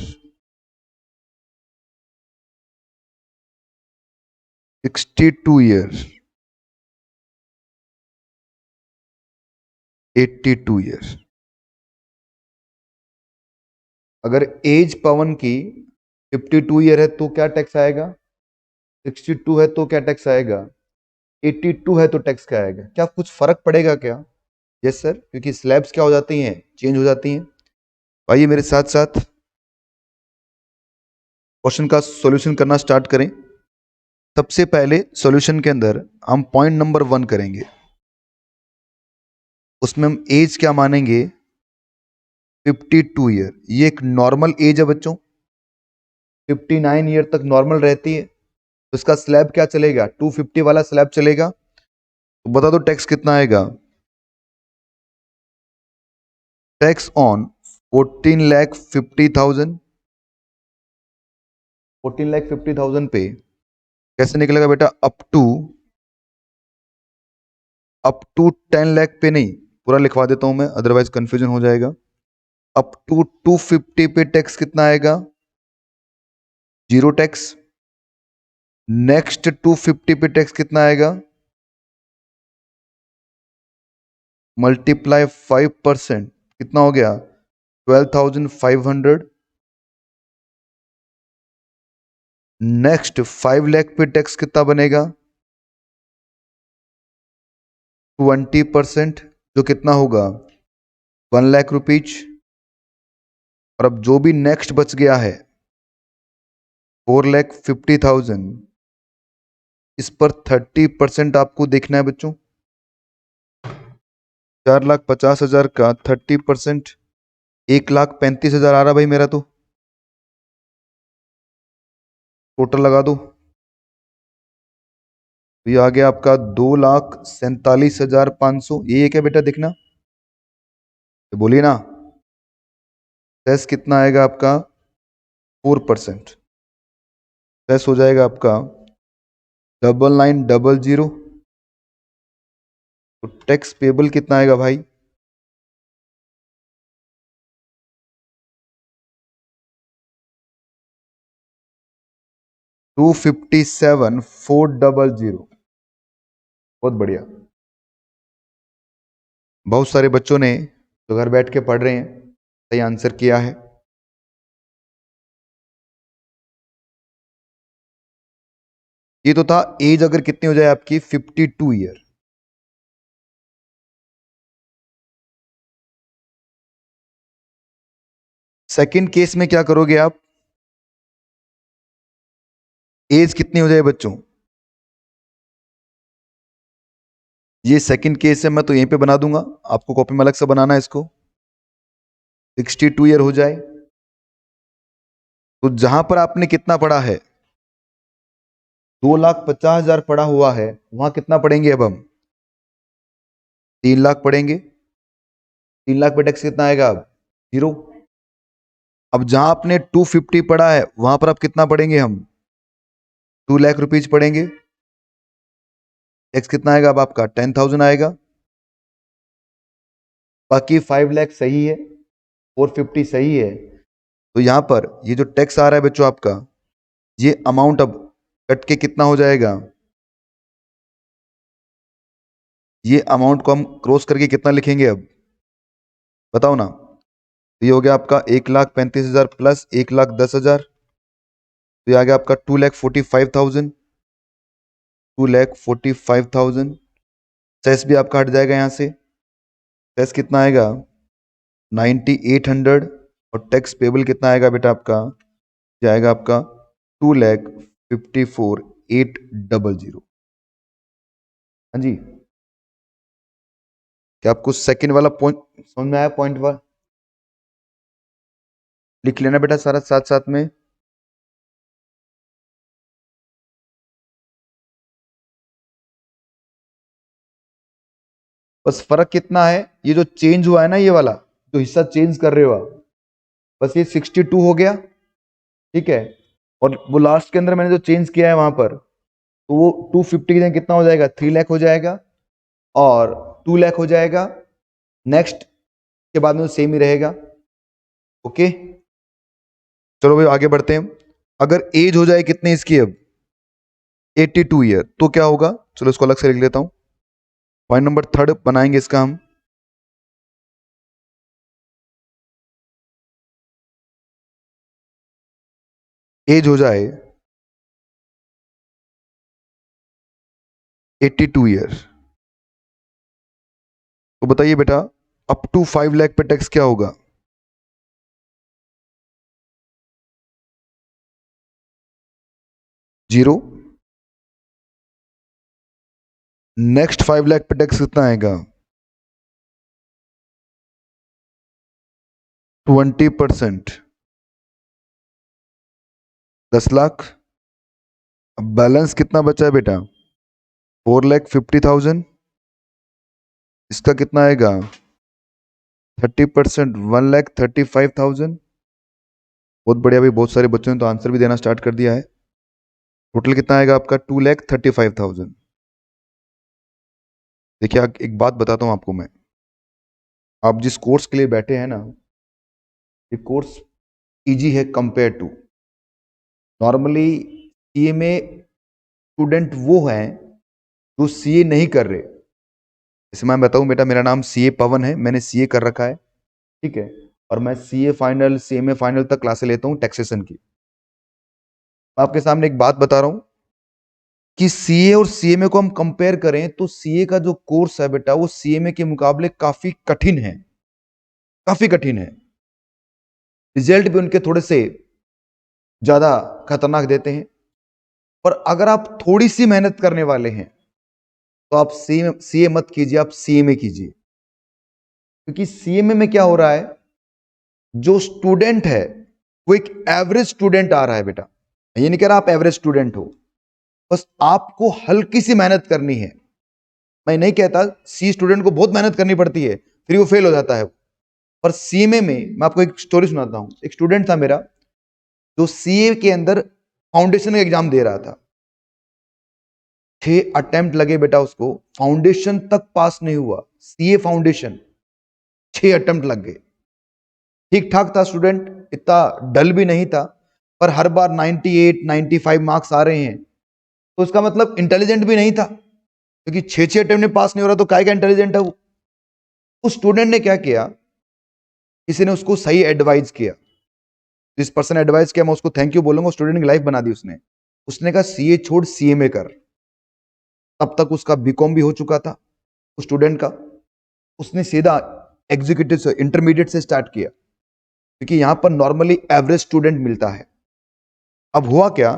62 year, 82 year. अगर एज पवन की 52 ईयर है तो क्या टैक्स आएगा? 62 है तो क्या टैक्स आएगा? 82 है तो टैक्स क्या आएगा? क्या कुछ फर्क पड़ेगा क्या? यस सर, क्योंकि स्लैब्स क्या हो जाती हैं, चेंज हो जाती हैं। आइए मेरे साथ साथ क्वेश्चन का सॉल्यूशन करना स्टार्ट करें। सबसे पहले सॉल्यूशन के अंदर हम पॉइंट नंबर 1 करेंगे। उसमें हम एज क्या मानेंगे? 52 ईयर। ये एक नॉर्मल एज है बच्चों, 59 ईयर तक नॉर्मल रहती है। तो इसका स्लैब क्या चलेगा? 250 वाला स्लैब चलेगा। तो बता दो टैक्स कितना आएगा? Tax on 14,50,000। 14,50,000 पे कैसे निकलेगा बेटा? अप टू 10 लाख पे नहीं, पूरा लिखवा देता हूं मैं, अदरवाइज कंफ्यूजन हो जाएगा। अप टू 250 पे टैक्स कितना आएगा? Zero tax. नेक्स्ट 250 पे टैक्स कितना आएगा? मल्टीप्लाई 5%, कितना हो गया? 12,500। नेक्स्ट 5 लाख पे टैक्स कितना बनेगा? 20%, जो कितना होगा? 1 लाख रुपीज। और अब जो भी नेक्स्ट बच गया है 4,50,000, इस पर 30% आपको देखना है बच्चों। 4,50,000 का 30%, 1,35,000 आ रहा भाई मेरा। तो टोटल लगा दो, तो ये आ गया आपका 2,47,500। ये क्या बेटा देखना, तो बोलिए ना, सेस कितना आएगा आपका? 4%। सेस हो जाएगा आपका 99,000। तो टैक्स पेबल कितना आएगा भाई? 257,400। बहुत बढ़िया। बहुत सारे बच्चों ने जो घर बैठ के पढ़ रहे हैं सही आंसर किया है। ये तो था एज अगर कितनी हो जाए आपकी? 52 ईयर। सेकंड केस में क्या करोगे आप? एज कितनी हो जाए बच्चों? ये सेकंड केस है, मैं तो यहीं पे बना दूंगा, आपको कॉपी में अलग से बनाना है इसको। 62 ईयर हो जाए तो जहां पर आपने कितना पढ़ा है, 2,50,000 पढ़ा हुआ है, वहां कितना पढ़ेंगे अब हम? 3 लाख पढ़ेंगे। 3 लाख पे टैक्स कितना आएगा अब? 0। अब जहां आपने 250 पढ़ा है वहां पर आप कितना पढ़ेंगे हम? 2 लाख रुपीज पढ़ेंगे। टैक्स कितना आएगा अब आपका? 10,000 आएगा। बाकी 5 लाख सही है, 450 सही है। तो यहां पर ये जो टैक्स आ रहा है बच्चों आपका, ये अमाउंट अब कट के कितना हो जाएगा? ये अमाउंट को हम क्रॉस करके कितना लिखेंगे अब? बताओ ना। तो ये हो गया आपका 1,35,000 प्लस 1,10,000, तो ये आ गया आपका 2,45,000। 2,45,000। सेस भी आपका हट जाएगा यहाँ से। सेस कितना आएगा? 9,800। और टैक्स पेबल कितना आएगा बेटा आपका? ये आएगा आपका 2,54,800। हाँ जी, क्या आपको सेकंड वाला पॉइंट समझ में आया? पॉइंट वाला लिख लेना बेटा सारा साथ साथ में। बस फर्क कितना है, ये जो चेंज हुआ है ना, ये वाला जो हिस्सा चेंज कर रहे हो आप, बस ये 62 हो गया, ठीक है। और वो लास्ट के अंदर मैंने जो चेंज किया है वहां पर, तो वो 250 की जगह कितना हो जाएगा? 3 लाख हो जाएगा और 2 लाख हो जाएगा। नेक्स्ट के बाद में तो सेम ही रहेगा। ओके, चलो भाई आगे बढ़ते हैं। अगर एज हो जाए कितनी इसकी अब? 82 ईयर, तो क्या होगा? चलो इसको अलग से लिख लेता हूं। पॉइंट नंबर 3 बनाएंगे इसका हम। एज हो जाए 82 ईयर, तो बताइए बेटा, अप टू 5 लाख पे टैक्स क्या होगा? 0। नेक्स्ट 5 लाख पे टैक्स कितना आएगा? 20%। 10 लाख। अब बैलेंस कितना बचा है बेटा? 4,50,000। इसका कितना आएगा? 30%, 1,35,000। बहुत बढ़िया भाई, बहुत सारे बच्चों ने तो आंसर भी देना स्टार्ट कर दिया है। टोटल कितना आएगा आपका? 2,35,000। देखिए एक बात बताता हूं आपको मैं, आप जिस कोर्स के लिए बैठे हैं ना, ये कोर्स इजी है कंपेयर टू नॉर्मली सीए में। स्टूडेंट वो हैं जो सीए नहीं कर रहे। जैसे मैं बताऊं बेटा, मेरा नाम सीए पवन है, मैंने सीए कर रखा है, ठीक है। और मैं सीए फाइनल, सीएमए फाइनल तक क्लासे लेता हूं टैक्सेशन की। मैं आपके सामने एक बात बता रहा हूं कि सीए और सीएमए को हम कंपेयर करें तो सीए का जो कोर्स है बेटा, वो सीएमए के मुकाबले काफी कठिन है, काफी कठिन है। रिजल्ट भी उनके थोड़े से ज्यादा खतरनाक देते हैं। पर अगर आप थोड़ी सी मेहनत करने वाले हैं तो आप सीए मत कीजिए, आप सीएमए कीजिए। क्योंकि सीएमए में क्या हो रहा है, जो स्टूडेंट है वो एक एवरेज स्टूडेंट आ रहा है बेटा। ये नहीं कह रहा आप एवरेज स्टूडेंट हो, बस आपको हल्की सी मेहनत करनी है। मैं नहीं कहता सी स्टूडेंट को बहुत मेहनत करनी पड़ती है फिर वो फेल हो जाता है। पर सीएमए में मैं आपको एक स्टोरी सुनाता हूं। एक स्टूडेंट था मेरा जो सीए के अंदर फाउंडेशन का एग्जाम दे रहा था। 6 अटेम्प्ट लगे बेटा उसको, फाउंडेशन तक पास नहीं हुआ। सीए फाउंडेशन 6 अटेम्प्ट लग गए। ठीक ठाक था स्टूडेंट, इतना डल भी नहीं था, पर हर बार 98 95 मार्क्स आ रहे हैं, तो उसका मतलब इंटेलिजेंट भी नहीं था। क्योंकि 6 अटेम्प्ट में पास नहीं हो रहा तो काय का इंटेलिजेंट है वो। उस स्टूडेंट ने क्या किया, किसी ने उसको सही एडवाइस किया। जिस पर्सन ने एडवाइस किया मैं उसको थैंक यू बोलूंगा, स्टूडेंट की लाइफ बना दी उसने। उसने कहा सीए छोड़ सीएमए कर। तब तक उसका बीकॉम भी हो चुका था उस स्टूडेंट का। उसने सीधा एग्जीक्यूटिव से, इंटरमीडिएट से स्टार्ट किया, क्योंकि यहां पर नॉर्मली एवरेज स्टूडेंट मिलता है। अब हुआ क्या,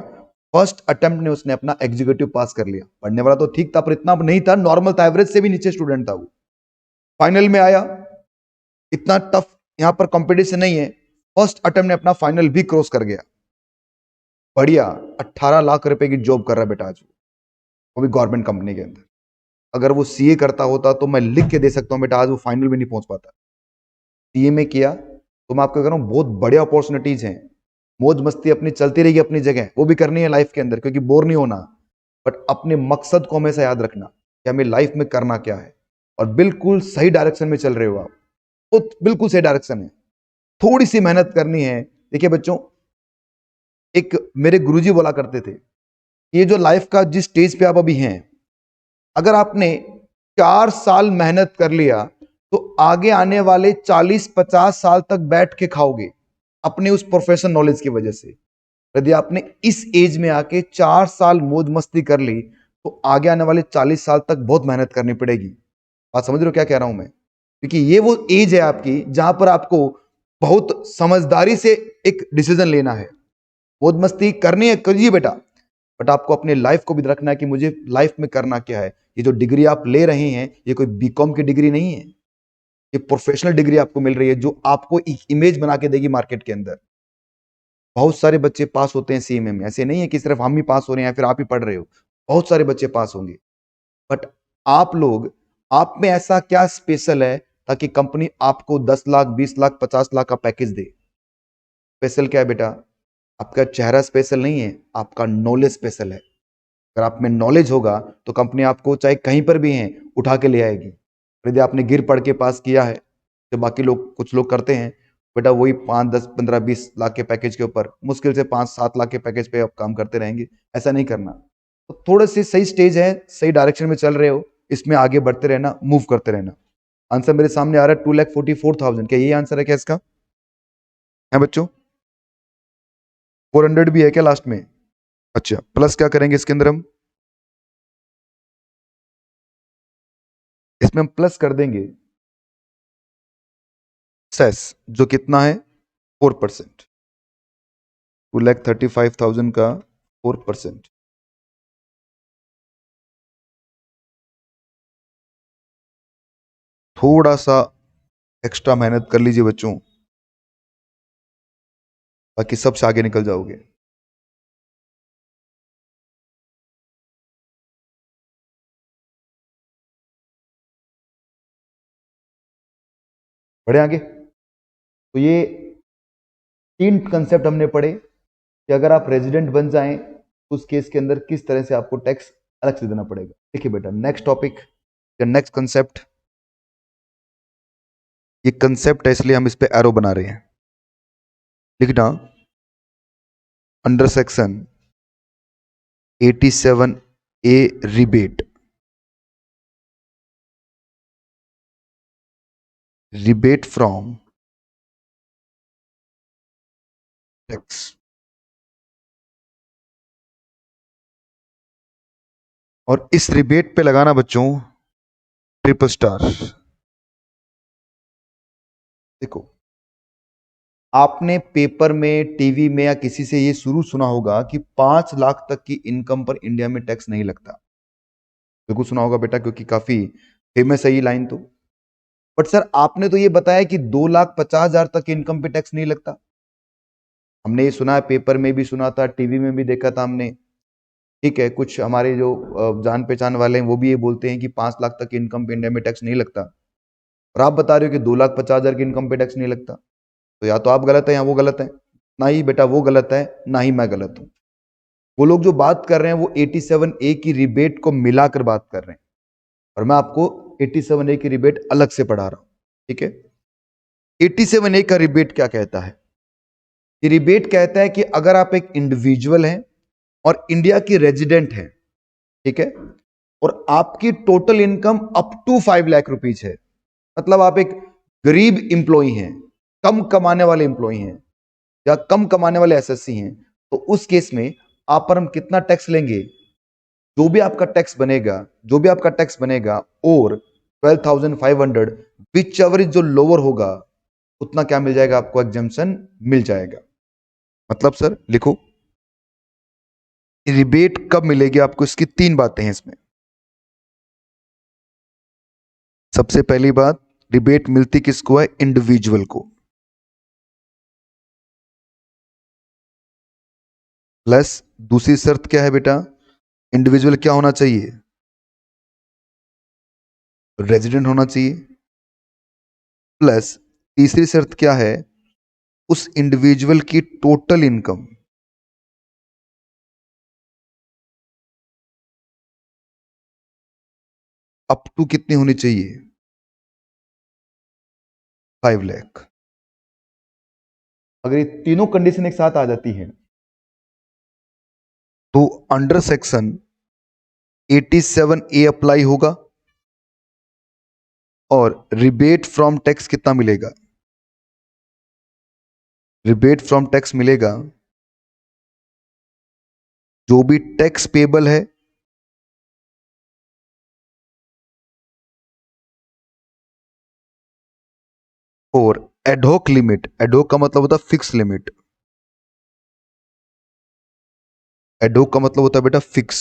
फर्स्ट अटेम्प्ट में उसने अपना एग्जीक्यूटिव पास कर लिया। पढ़ने वाला तो ठीक था पर इतना नहीं था, नॉर्मल था, एवरेज से भी नीचे स्टूडेंट था वो। फाइनल में आया, इतना टफ यहां पर कंपटीशन नहीं है, फर्स्ट अटेम्प्ट में अपना फाइनल भी क्रॉस कर गया। बढ़िया, 18 लाख रुपए की जॉब कर रहा है बेटा आज, वो भी गवर्नमेंट कंपनी के अंदर। अगर वो सीए करता होता तो मैं लिख के दे सकता हूं बेटा, आज वो फाइनल भी नहीं पहुंच पाता। सीए में किया तो मैं आपको कह रहा हूं बहुत बढ़िया अपॉर्चुनिटीज हैं। मौज मस्ती अपनी चलती रहेगी अपनी जगह, वो भी करनी है लाइफ के अंदर, क्योंकि बोर नहीं होना। बट अपने मकसद को हमेशा याद रखना कि हमें लाइफ में करना क्या है, और बिल्कुल सही डायरेक्शन में चल रहे हो आप, तो बिल्कुल सही डायरेक्शन है। थोड़ी सी मेहनत करनी है। देखिए बच्चों, एक मेरे गुरुजी बोला करते थे, ये जो लाइफ का जिस स्टेज पे आप अभी हैं, अगर आपने 4 साल मेहनत कर लिया तो आगे आने वाले 40-50 साल तक बैठ के खाओगे अपने उस प्रोफेशनल नॉलेज की वजह से। यदि आपने इस एज में आके 4 साल मौज मस्ती कर ली तो आगे आने वाले 40 साल तक बहुत मेहनत करनी पड़ेगी। बात समझ रहे हो क्या कह रहा हूं मैं? क्योंकि ये वो एज है आपकी जहां पर आपको बहुत समझदारी से एक डिसीजन लेना है। मौज मस्ती करनी है, करिए बेटा, बट आपको अपने लाइफ को भी रखना है कि मुझे लाइफ में करना क्या है। ये जो डिग्री आप ले रहे हैं, ये कोई बीकॉम की डिग्री नहीं है, ये प्रोफेशनल डिग्री आपको मिल रही है जो आपको एक इमेज बना के देगी मार्केट के अंदर। बहुत सारे बच्चे पास होते हैं सीएमए में, ऐसे नहीं है कि सिर्फ हम ही पास हो रहे हैं या फिर आप ही पढ़ रहे हो, बहुत सारे बच्चे पास होंगे। बट आप लोग, आप में ऐसा क्या स्पेशल है ताकि कंपनी आपको 10 लाख 20 लाख 50 लाख का पैकेज दे? स्पेशल क्या है बेटा? आपका चेहरा स्पेशल नहीं है, आपका नॉलेज स्पेशल है। अगर आप में नॉलेज होगा तो कंपनी आपको चाहे कहीं पर भी है उठा के ले आएगी। यदि आपने गिर पढ़ के पास किया है, जो बाकी लोग कुछ लोग करते हैं, बेटा वही 5 10 15 20 लाख के पैकेज के ऊपर मुश्किल से 5 7 लाख के पैकेज पे आप काम करते रहेंगे। ऐसा नहीं करना। तो थोड़े से सही स्टेज है, सही डायरेक्शन में चल रहे हो, इसमें आगे बढ़ते रहना, मूव करते रहना। आंसर मेरे सामने आ रहा है 2,44,000। क्या यही आंसर है क्या इसका? है बच्चों? 400 भी है क्या लास्ट में? अच्छा, प्लस क्या करेंगे इसके अंदर हम? इसमें हम प्लस कर देंगे सेस, जो कितना है 4%। 2,35,000 का 4%। थोड़ा सा एक्स्ट्रा मेहनत कर लीजिए बच्चों, बाकी सबसे आगे निकल जाओगे। बढ़े आगे। तो ये 3 कंसेप्ट हमने पढ़े कि अगर आप रेजिडेंट बन जाएं तो उस केस के अंदर किस तरह से आपको टैक्स अलग से देना पड़ेगा। देखिए बेटा, नेक्स्ट टॉपिक या नेक्स्ट कंसेप्ट, ये कंसेप्ट है इसलिए हम इस पे एरो बना रहे हैं। लिखना, under section 87A rebate, rebate from tax. और इस रिबेट पे लगाना बच्चों ट्रिपल स्टार। देखो, आपने पेपर में, टीवी में या किसी से ये शुरू सुना होगा कि 5 लाख तक की इनकम पर इंडिया में टैक्स नहीं लगता। बिल्कुल सुना होगा बेटा, क्योंकि काफी फेमस है ये लाइन तो। बट सर आपने तो ये बताया कि 2,50,000 तक की इनकम पे टैक्स नहीं लगता। हमने ये सुना है, पेपर में भी सुना था, टीवी में भी देखा था हमने। ठीक है, कुछ हमारे जो जान पहचान वाले हैं वो भी ये बोलते हैं कि 5 लाख तक की इनकम पे इंडिया में टैक्स नहीं लगता, और आप बता रहे हो कि 2,50,000 की इनकम पे टैक्स नहीं लगता। तो या तो आप गलत है या वो गलत है। ना ही बेटा वो गलत है, ना ही मैं गलत हूं। वो लोग जो बात कर रहे हैं वो 87A की रिबेट को मिलाकर बात कर रहे हैं, और मैं आपको 87A की रिबेट अलग से पढ़ा रहा हूं। ठीक है, 87A का रिबेट क्या कहता है? ये रिबेट कहता है कि अगर आप एक इंडिविजुअल हैं और इंडिया की रेजिडेंट हैं, ठीक है, और आपकी total income up to 5 lakh rupees है, मतलब आप एक गरीब इंप्लॉई हैं, कम कमाने वाले इंप्लॉई हैं या कम कमाने वाले एसएससी हैं, तो उस केस में आप पर हम कितना टैक्स लेंगे? जो भी आपका टैक्स बनेगा, जो भी आपका टैक्स बनेगा, और 12,500 विच एवर जो लोअर होगा उतना क्या मिल जाएगा आपको? एग्जम्पशन मिल जाएगा। मतलब सर लिखो, रिबेट कब मिलेगी आपको, इसकी 3 बातें हैं इसमें। सबसे पहली बात, रिबेट मिलती किसको है, इंडिविजुअल को। प्लस दूसरी शर्त क्या है बेटा, इंडिविजुअल क्या होना चाहिए, रेजिडेंट होना चाहिए। प्लस तीसरी शर्त क्या है, उस इंडिविजुअल की टोटल इनकम अप टू कितनी होनी चाहिए, 5 लाख। अगर ये तीनों कंडीशन एक साथ आ जाती है तो अंडर सेक्शन 87A अप्लाई होगा और रिबेट फ्रॉम टैक्स कितना मिलेगा, रिबेट फ्रॉम टैक्स मिलेगा जो भी टैक्स पेबल है और एडहोक लिमिट, एडहोक का मतलब होता है फिक्स लिमिट, एडहोक का मतलब होता है बेटा फिक्स।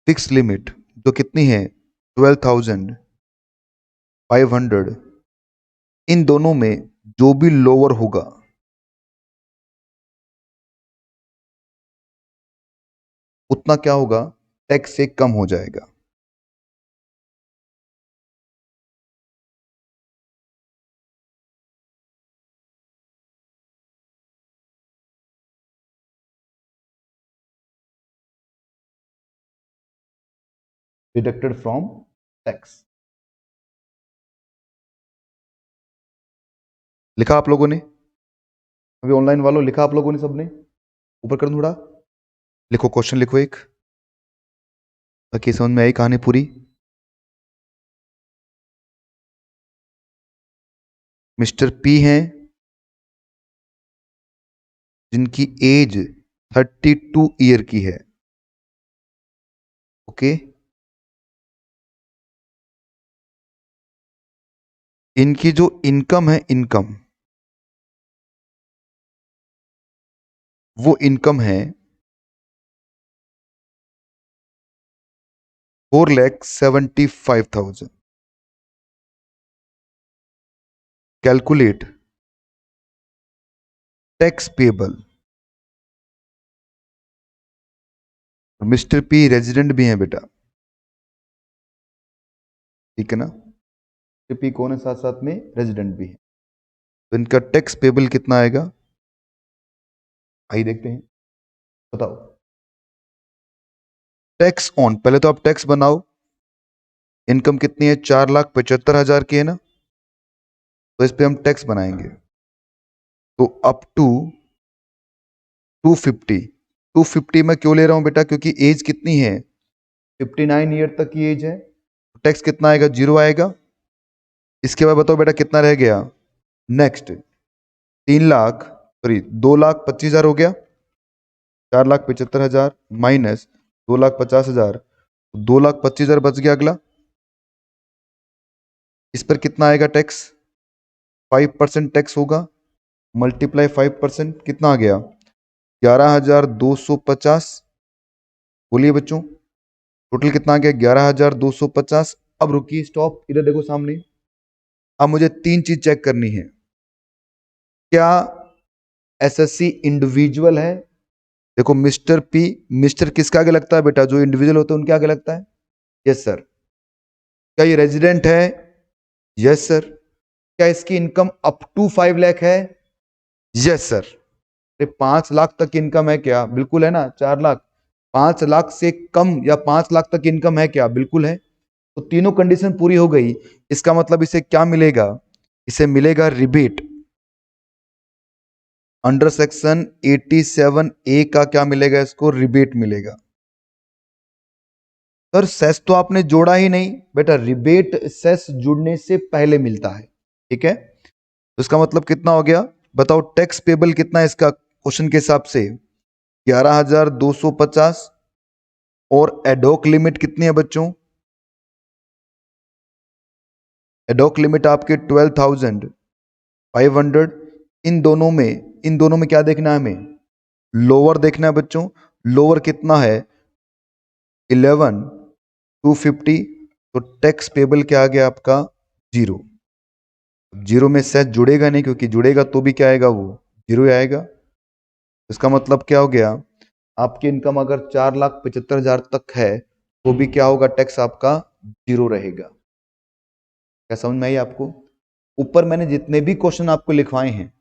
फिक्स लिमिट जो कितनी है 12,500, इन दोनों में जो भी लोअर होगा उतना क्या होगा, टैक्स से कम हो जाएगा। Deducted from tax. लिखा आप लोगों ने, अभी ऑनलाइन वालों लिखा आप लोगों ने, सबने ऊपर कर दूं थोड़ा, लिखो क्वेश्चन लिखो एक, ताकि समझ में आई कहानी पूरी। मिस्टर पी हैं जिनकी एज 32 ईयर की है, ओके। इनकी जो इनकम है, इनकम, वो इनकम है 4,75,000। Calculate tax payable. Mister P resident भी हैं बेटा, ठीक है ना, मिस्टर पी कौन है, साथ साथ में रेजिडेंट भी है, तो इनका टैक्स पेबल कितना आएगा, आइए देखते हैं, बताओ। टैक्स ऑन, पहले तो आप टैक्स बनाओ, इनकम कितनी है 4,75,000 की है ना, तो इस पे हम टैक्स बनाएंगे, तो अप टू 250। 250 में क्यों ले रहा हूं बेटा, क्योंकि एज कितनी है 59 ईयर तक की एज है, टैक्स कितना आएगा, 0 आएगा। इसके बाद बताओ बेटा कितना रह गया, नेक्स्ट 2,25,000 हो गया, 4,75,000 माइनस 2,50,000, 2,25,000 बच गया। अगला इस पर कितना आएगा टैक्स, 5% टैक्स होगा, मल्टीप्लाई 5%, कितना आ गया 11,250। बोलिए बच्चों, टोटल कितना आ गया 11,250। अब रुकिए, स्टॉप, इधर देखो सामने। अब मुझे 3 चीज चेक करनी है, क्या एसएससी इंडिविजुअल है, देखो मिस्टर पी, मिस्टर किसके आगे लगता है बेटा, जो इंडिविजुअल होते हैं उनके आगे लगता है, यस सर। क्या ये रेजिडेंट है, यस सर। क्या इसकी इनकम अप टू 5 लाख है, यस सर। 5 लाख तक इनकम है क्या, बिल्कुल है ना, 4 लाख, 5 लाख से कम या 5 लाख तक इनकम है क्या, बिल्कुल है। तो तीनों कंडीशन पूरी हो गई, इसका मतलब इसे क्या मिलेगा, इसे मिलेगा रिबेट अंडर सेक्शन 87A का, क्या मिलेगा इसको, रिबेट मिलेगा। सर सेस तो आपने जोड़ा ही नहीं बेटा, रिबेट सेस जुड़ने से पहले मिलता है, ठीक है। तो इसका मतलब कितना हो गया, बताओ टैक्स पेबल कितना है इसका, क्वेश्चन के हिसाब से 11,250, और एडोक लिमिट कितनी है बच्चों, एडोक लिमिट आपके 12,000, 500, इन दोनों में क्या देखना है हमें? लोअर देखना है बच्चों। लोअर कितना है? 11,250। तो टैक्स पेबल क्या आ गया आपका? 0। जीरो में सेस जुड़ेगा नहीं, क्योंकि जुड़ेगा तो भी क्या आएगा? वो 0 आएगा। इसका मतलब क्या हो गया? आपकी इनकम अगर 4,75,000 तक है तो भी क्या होगा? टैक्स आपका 0 रहेगा। क्या समझ में आई आपको? ऊपर मैंने जितने भी क्वेश्चन आपको लिखवाए हैं,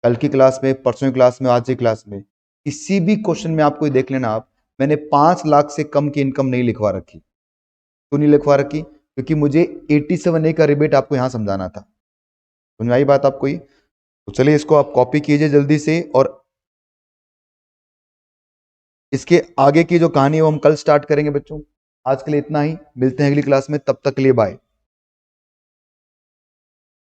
कल की क्लास में, परसों की क्लास में, आज की क्लास में, किसी भी क्वेश्चन में आपको देख लेना आप, मैंने 5 लाख से कम की इनकम नहीं लिखवा रखी। क्यों नहीं लिखवा रखी? क्योंकि मुझे 87A का रिबेट आपको यहां समझाना था। समझ में आई बात आपको ही? तो चलिए इसको आप कॉपी कीजिए जल्दी से, और इसके आगे की जो कहानी है वो हम कल स्टार्ट करेंगे बच्चों। आज के लिए इतना ही, मिलते हैं अगली क्लास में, तब तक के लिए बाय।